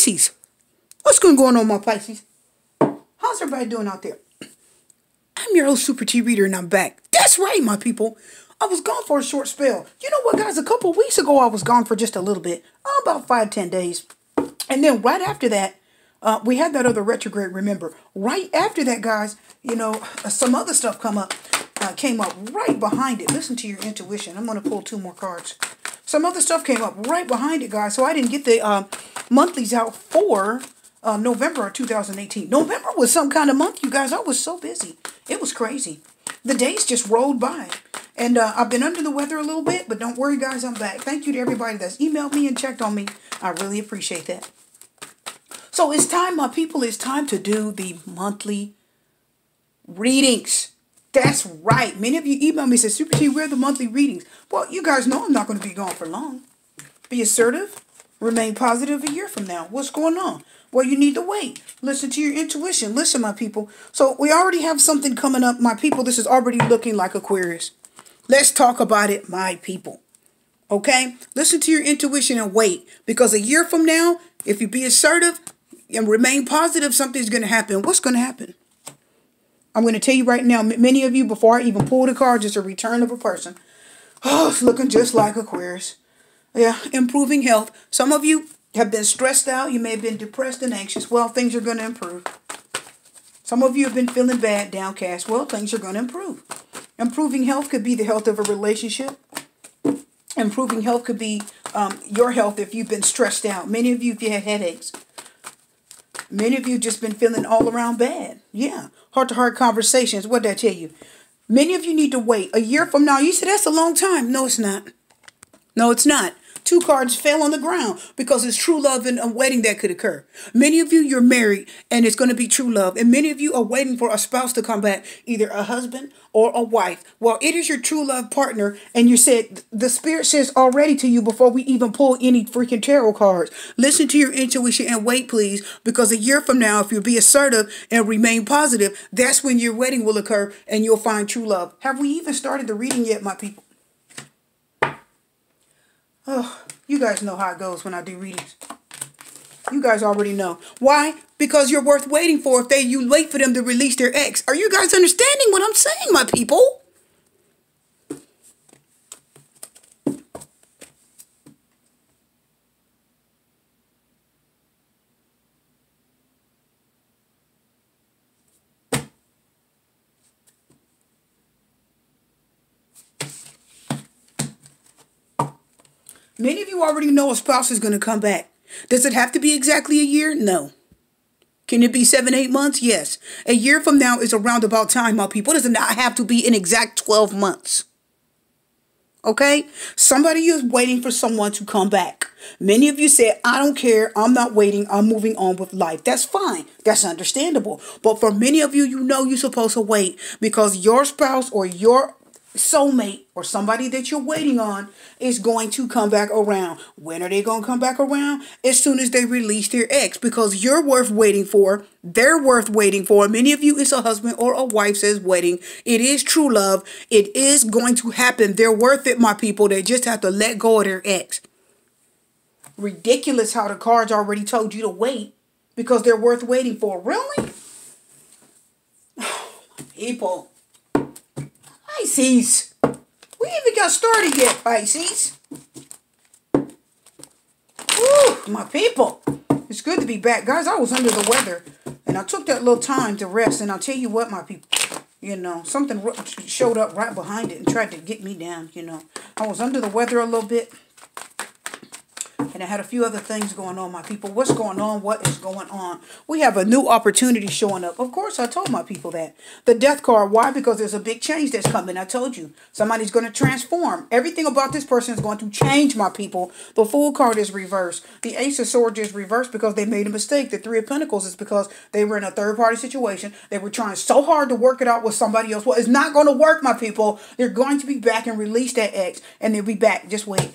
Pisces. What's going on, my Pisces? How's everybody doing out there? I'm your host, Super T Reader, and I'm back. That's right, my people. I was gone for a short spell. You know what, guys? A couple weeks ago, I was gone for just a little bit. About 5-10 days. And then right after that, we had that other retrograde, remember. Right after that, guys, you know, some other stuff came up right behind it. Listen to your intuition. I'm going to pull 2 more cards. Some other stuff came up right behind it, guys. So I didn't get the monthlies out for November of 2018. November was some kind of month, you guys. I was so busy. It was crazy. The days just rolled by. And I've been under the weather a little bit, but don't worry, guys, I'm back. Thank you to everybody that's emailed me and checked on me. I really appreciate that. So it's time, my people, it's time to do the monthly readings. That's right. Many of you emailed me and said, Super T, where are the monthly readings? Well, you guys know I'm not going to be gone for long. Be assertive. Remain positive a year from now. What's going on? Well, you need to wait. Listen to your intuition. Listen, my people. So we already have something coming up, my people. This is already looking like Aquarius. Let's talk about it, my people. Okay? Listen to your intuition and wait. Because a year from now, if you be assertive and remain positive, something's going to happen. What's going to happen? I'm going to tell you right now, many of you, before I even pull the cards, it's a return of a person. Oh, it's looking just like Aquarius. Yeah, improving health. Some of you have been stressed out. You may have been depressed and anxious. Well, things are going to improve. Some of you have been feeling bad, downcast. Well, things are going to improve. Improving health could be the health of a relationship. Improving health could be your health if you've been stressed out. Many of you, if you had headaches. Many of you just been feeling all around bad. Yeah. Heart-to-heart conversations. What did I tell you? Many of you need to wait. A year from now, you said that's a long time. No, it's not. No, it's not. 2 cards fell on the ground because it's true love and a wedding that could occur. Many of you, you're married and it's going to be true love. And many of you are waiting for a spouse to come back, either a husband or a wife. Well, it is your true love partner. And you said, the spirit says already to you before we even pull any freaking tarot cards. Listen to your intuition and wait, please. Because a year from now, if you be assertive and remain positive, that's when your wedding will occur and you'll find true love. Have we even started the reading yet, my people? Oh, you guys know how it goes when I do readings. You guys already know. Why? Because you're worth waiting for if you wait for them to release their ex. Are you guys understanding what I'm saying, my people? Many of you already know a spouse is going to come back. Does it have to be exactly a year? No. Can it be 7-8 months? Yes. A year from now is a roundabout time, my people. It does not have to be an exact 12 months. Okay? Somebody is waiting for someone to come back. Many of you said, I don't care. I'm not waiting. I'm moving on with life. That's fine. That's understandable. But for many of you, you know you're supposed to wait because your spouse or your soulmate or somebody that you're waiting on is going to come back around. When are they going to come back around? As soon as they release their ex, because you're worth waiting for. They're worth waiting for. Many of you, it's a husband or a wife says wedding. It is true love. It is going to happen. They're worth it, my people. They just have to let go of their ex. Ridiculous how the cards already told you to wait because they're worth waiting for. Really? People. Pisces. We ain't even got started yet, Pisces. Woo, my people. It's good to be back. Guys, I was under the weather. And I took that little time to rest. And I'll tell you what, my people. You know, something showed up right behind it and tried to get me down, you know. I was under the weather a little bit. And I had a few other things going on, my people. What's going on? What is going on? We have a new opportunity showing up. Of course, I told my people that. The death card. Why? Because there's a big change that's coming. I told you. Somebody's going to transform. Everything about this person is going to change, my people. The Fool card is reversed. The Ace of Swords is reversed because they made a mistake. The Three of Pentacles is because they were in a third-party situation. They were trying so hard to work it out with somebody else. Well, it's not going to work, my people. They're going to be back and release that ex. And they'll be back. Just wait.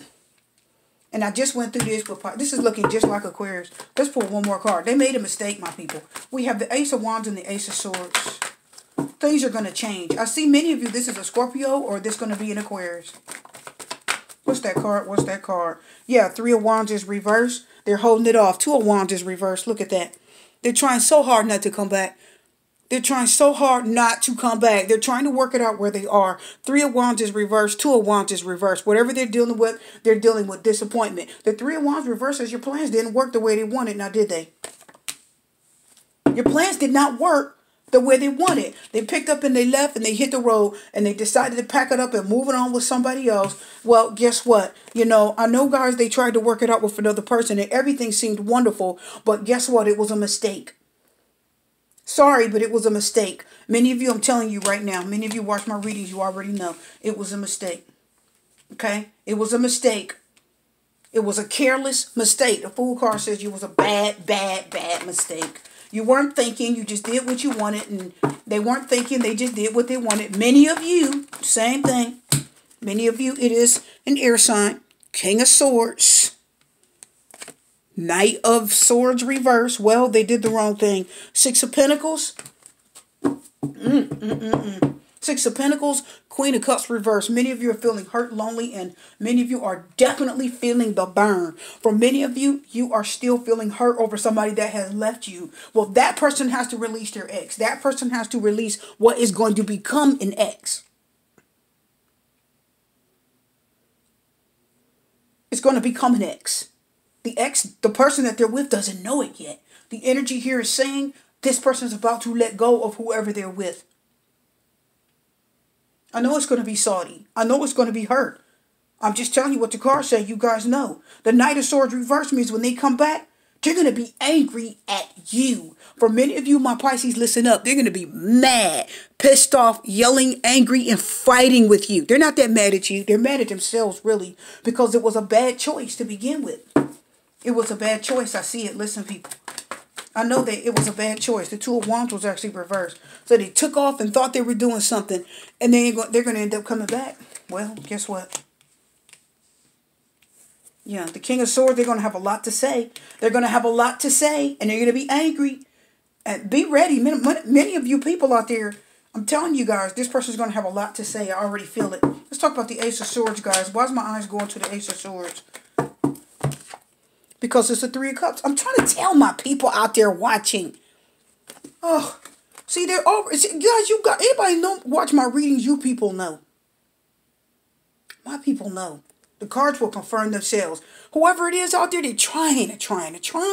And I just went through this. This is looking just like Aquarius. Let's pull one more card. They made a mistake, my people. We have the Ace of Wands and the Ace of Swords. Things are going to change. I see many of you, this is a Scorpio or this is going to be an Aquarius. What's that card? What's that card? Yeah, Three of Wands is reversed. They're holding it off. Two of Wands is reversed. Look at that. They're trying so hard not to come back. They're trying so hard not to come back. They're trying to work it out where they are. Three of Wands is reversed. Two of Wands is reversed. Whatever they're dealing with disappointment. The Three of Wands reverses. Your plans didn't work the way they wanted. Now, did they? Your plans did not work the way they wanted. They picked up and they left and they hit the road and they decided to pack it up and move it on with somebody else. Well, guess what? You know, I know, guys, they tried to work it out with another person and everything seemed wonderful. But guess what? It was a mistake. Sorry, but it was a mistake. Many of you, I'm telling you right now, many of you watch my readings, you already know. It was a mistake. Okay? It was a mistake. It was a careless mistake. The Fool card says you was a bad mistake. You weren't thinking, you just did what you wanted, and they weren't thinking, they just did what they wanted. Many of you, same thing. Many of you, it is an air sign. King of Swords. Knight of Swords reverse. Well, they did the wrong thing. Six of Pentacles. Six of Pentacles. Queen of Cups reverse. Many of you are feeling hurt, lonely, and many of you are definitely feeling the burn. For many of you, you are still feeling hurt over somebody that has left you. Well, that person has to release their ex. That person has to release what is going to become an ex. It's going to become an ex. The ex, the person that they're with doesn't know it yet. The energy here is saying this person is about to let go of whoever they're with. I know it's going to be salty. I know it's going to be hurt. I'm just telling you what the cards say. You guys know. The Knight of Swords reverse means when they come back, they're going to be angry at you. For many of you, my Pisces, listen up. They're going to be mad, pissed off, yelling, angry, and fighting with you. They're not that mad at you. They're mad at themselves, really, because it was a bad choice to begin with. It was a bad choice. I see it. Listen, people. I know that it was a bad choice. The Two of Wands was actually reversed. So they took off and thought they were doing something. And they're going to end up coming back. Well, guess what? Yeah, the King of Swords, they're going to have a lot to say. They're going to have a lot to say. And they're going to be angry. And be ready. Many of you people out there, I'm telling you guys, this person's going to have a lot to say. I already feel it. Let's talk about the Ace of Swords, guys. Why is my eyes going to the Ace of Swords? Because it's a Three of Cups. I'm trying to tell my people out there watching. Oh, see, they're over. Guys, you got, anybody know, watch my readings, you people know. My people know. The cards will confirm themselves. Whoever it is out there, they're trying to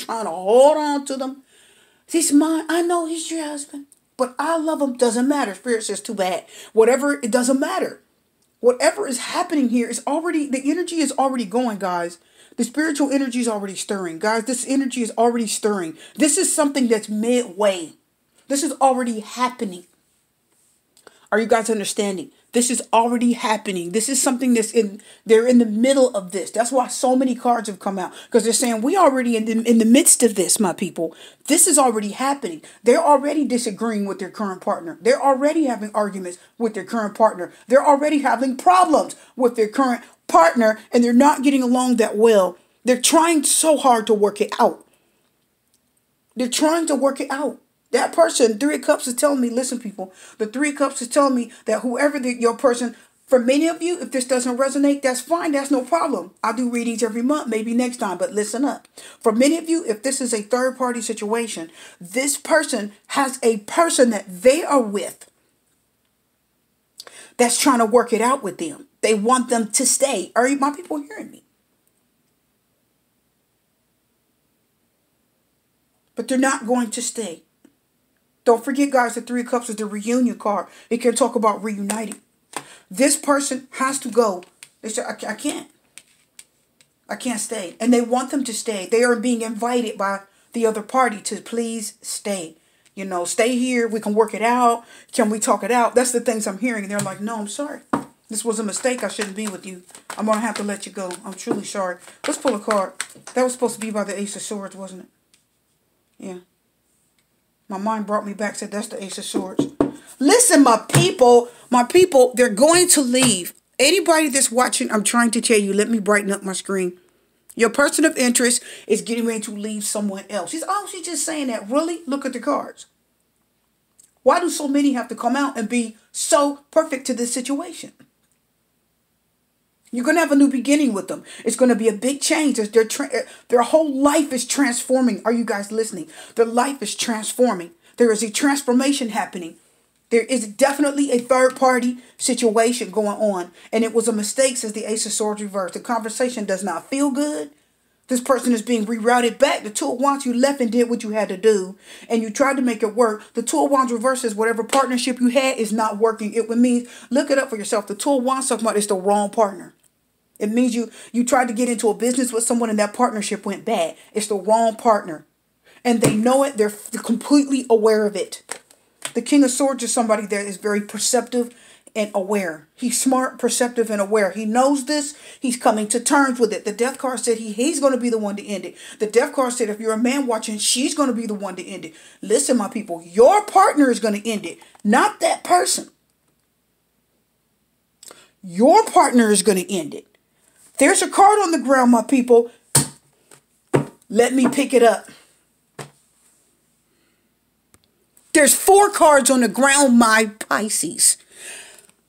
hold on to them. He's mine. I know he's your husband. But I love him. Doesn't matter. Spirit says too bad. Whatever, it doesn't matter. Whatever is happening here is already, the energy is already going, guys. The spiritual energy is already stirring. Guys, this energy is already stirring. This is something that's midway. This is already happening. Are you guys understanding? This is already happening. This is something they're in the middle of this. That's why so many cards have come out. Because they're saying, we already in the midst of this, my people. This is already happening. They're already disagreeing with their current partner. They're already having arguments with their current partner. They're already having problems with their current partner. And they're not getting along that well. They're trying so hard to work it out. They're trying to work it out. That person, Three of Cups, is telling me, listen, people, the Three of Cups is telling me that whoever your person, for many of you, if this doesn't resonate, that's fine. That's no problem. I do readings every month, maybe next time, but listen up. For many of you, if this is a third-party situation, this person has a person that they are with that's trying to work it out with them. They want them to stay. Are my people hearing me? But they're not going to stay. Don't forget, guys, the Three of Cups is the reunion card. It can talk about reuniting. This person has to go. They say, I can't. I can't stay. And they want them to stay. They are being invited by the other party to please stay. You know, stay here. We can work it out. Can we talk it out? That's the things I'm hearing. And they're like, no, I'm sorry. This was a mistake. I shouldn't be with you. I'm going to have to let you go. I'm truly sorry. Let's pull a card. That was supposed to be by the Ace of Swords, wasn't it? Yeah. My mind brought me back, said that's the Ace of Swords. Listen, my people, they're going to leave. Anybody that's watching, I'm trying to tell you, let me brighten up my screen. Your person of interest is getting ready to leave someone else. She's just saying that. Really? Look at the cards. Why do so many have to come out and be so perfect to this situation? You're going to have a new beginning with them. It's going to be a big change. Their whole life is transforming. Are you guys listening? Their life is transforming. There is a transformation happening. There is definitely a third party situation going on. And it was a mistake, since the Ace of Swords reversed. The conversation does not feel good. This person is being rerouted back. The Two of Wands, you left and did what you had to do. And you tried to make it work. The Two of Wands reverses whatever partnership you had is not working. It would mean, look it up for yourself. The Two of Wands talking about it's the wrong partner. It means you tried to get into a business with someone and that partnership went bad. It's the wrong partner. And they know it. They're completely aware of it. The King of Swords is somebody that is very perceptive and aware. He's smart, perceptive, and aware. He knows this. He's coming to terms with it. The Death card said he's going to be the one to end it. The Death card said if you're a man watching, she's going to be the one to end it. Listen, my people, your partner is going to end it, not that person. Your partner is going to end it. There's a card on the ground, my people. Let me pick it up. There's 4 cards on the ground, my Pisces.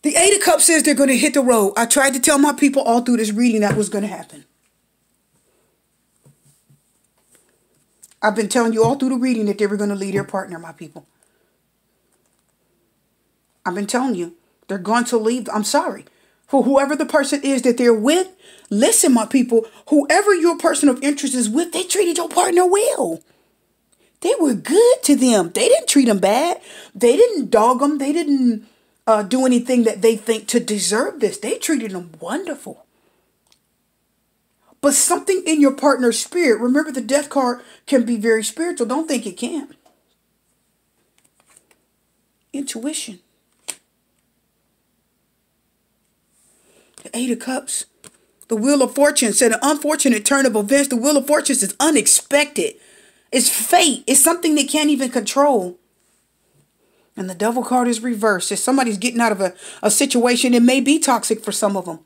The Eight of Cups says they're going to hit the road. I tried to tell my people all through this reading that was going to happen. I've been telling you all through the reading that they were going to leave their partner, my people. I've been telling you they're going to leave. I'm sorry. For whoever the person is that they're with, listen, my people, whoever your person of interest is with, they treated your partner well. They were good to them. They didn't treat them bad. They didn't dog them. They didn't do anything that they think to deserve this. They treated them wonderful. But something in your partner's spirit, remember the Death card can be very spiritual. Don't think it can't. Intuition. The Eight of Cups. The Wheel of Fortune said an unfortunate turn of events. The Wheel of Fortune is unexpected. It's fate. It's something they can't even control. And the Devil card is reversed. If somebody's getting out of a situation, it may be toxic for some of them.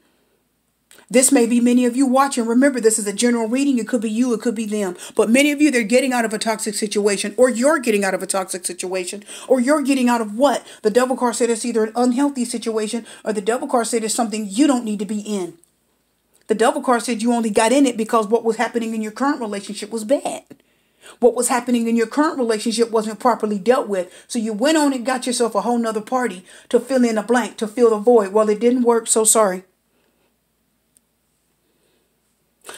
This may be many of you watching. Remember, this is a general reading. It could be you. It could be them. But many of you, they're getting out of a toxic situation, or you're getting out of a toxic situation, or you're getting out of what? The Devil card said it's either an unhealthy situation, or the Devil card said it's something you don't need to be in. The Devil card said you only got in it because what was happening in your current relationship was bad. What was happening in your current relationship wasn't properly dealt with. So you went on and got yourself a whole nother party to fill in a blank, to fill the void. Well, it didn't work, so sorry.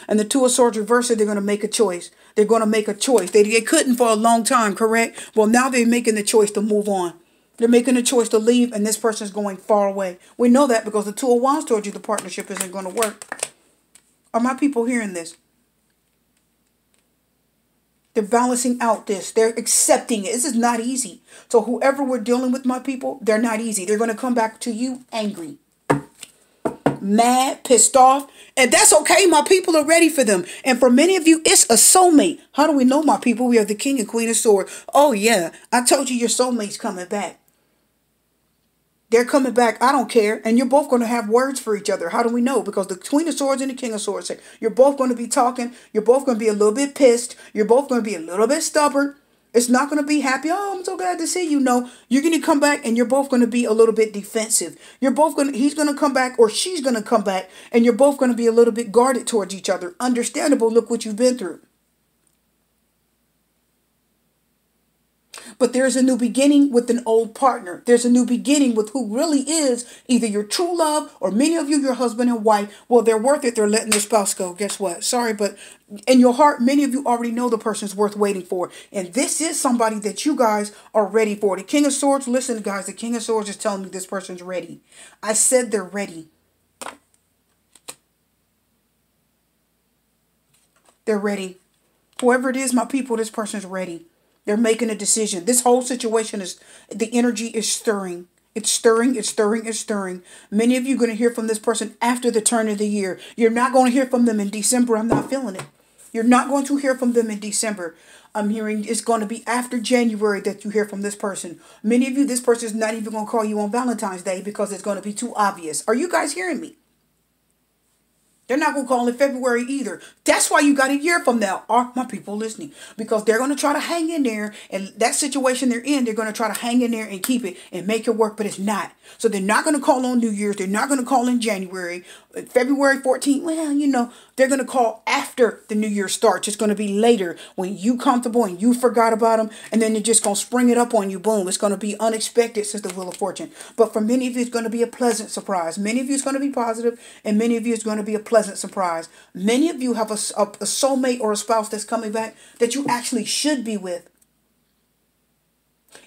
And the Two of Swords reversed, they're going to make a choice. They're going to make a choice. They couldn't for a long time, correct? Well, now they're making the choice to move on. They're making a choice to leave, and this person's going far away. We know that because the Two of Wands told you the partnership isn't going to work. Are my people hearing this? They're balancing out this. They're accepting it. This is not easy. So whoever we're dealing with, my people, they're not easy. They're going to come back to you angry, mad, pissed off. And that's okay. My people are ready for them. And for many of you, it's a soulmate. How do we know, my people? We have the King and Queen of Swords. Oh, yeah. I told you your soulmate's coming back. They're coming back. I don't care. And you're both going to have words for each other. How do we know? Because the Queen of Swords and the King of Swords say you're both going to be talking. You're both going to be a little bit pissed. You're both going to be a little bit stubborn. It's not going to be happy. Oh, I'm so glad to see you. No, you're going to come back and you're both going to be a little bit defensive. You're both going to, he's going to come back or she's going to come back and you're both going to be a little bit guarded towards each other. Understandable. Look what you've been through. But there's a new beginning with an old partner. There's a new beginning with who really is either your true love or many of you, your husband and wife. Well, they're worth it. They're letting their spouse go. Guess what? Sorry, but in your heart, many of you already know the person's worth waiting for. And this is somebody that you guys are ready for. The King of Swords, listen, guys, the King of Swords is telling me this person's ready. I said they're ready. They're ready. Whoever it is, my people, this person's ready. They're making a decision. This whole situation is, the energy is stirring. It's stirring, it's stirring, it's stirring. Many of you are going to hear from this person after the turn of the year. You're not going to hear from them in December. I'm not feeling it. You're not going to hear from them in December. I'm hearing it's going to be after January that you hear from this person. Many of you, this person is not even going to call you on Valentine's Day because it's going to be too obvious. Are you guys hearing me? They're not going to call in February either. That's why you got a year from now. Are my people listening? Because they're going to try to hang in there. And that situation they're in, they're going to try to hang in there and keep it and make it work. But it's not. So they're not going to call on New Year's. They're not going to call in January. February 14th, well, they're going to call after the New Year starts. It's going to be later when you comfortable and you forgot about them. And then they're just going to spring it up on you. Boom. It's going to be unexpected, since the Wheel of Fortune. But for many of you, it's going to be a pleasant surprise. Many of you, it's going to be positive, and many of you, it's going to be a pleasant surprise. Many of you have a soulmate or a spouse that's coming back that you actually should be with.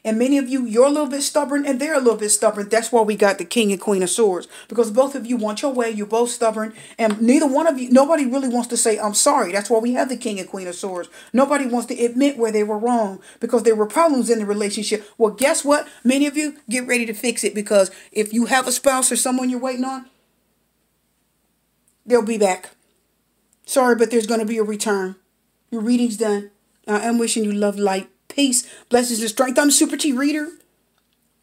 And many of you, you're a little bit stubborn and they're a little bit stubborn. That's why we got the King and Queen of Swords. Because both of you want your way. You're both stubborn. And neither one of you, nobody really wants to say, I'm sorry. That's why we have the King and Queen of Swords. Nobody wants to admit where they were wrong because there were problems in the relationship. Well, guess what? Many of you, get ready to fix it. Because if you have a spouse or someone you're waiting on, they'll be back. Sorry, but there's going to be a return. Your reading's done. I am wishing you love, light, peace, blessings, and strength. I'm Super T Reader.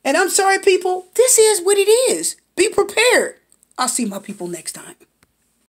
And I'm sorry, people. This is what it is. Be prepared. I'll see my people next time.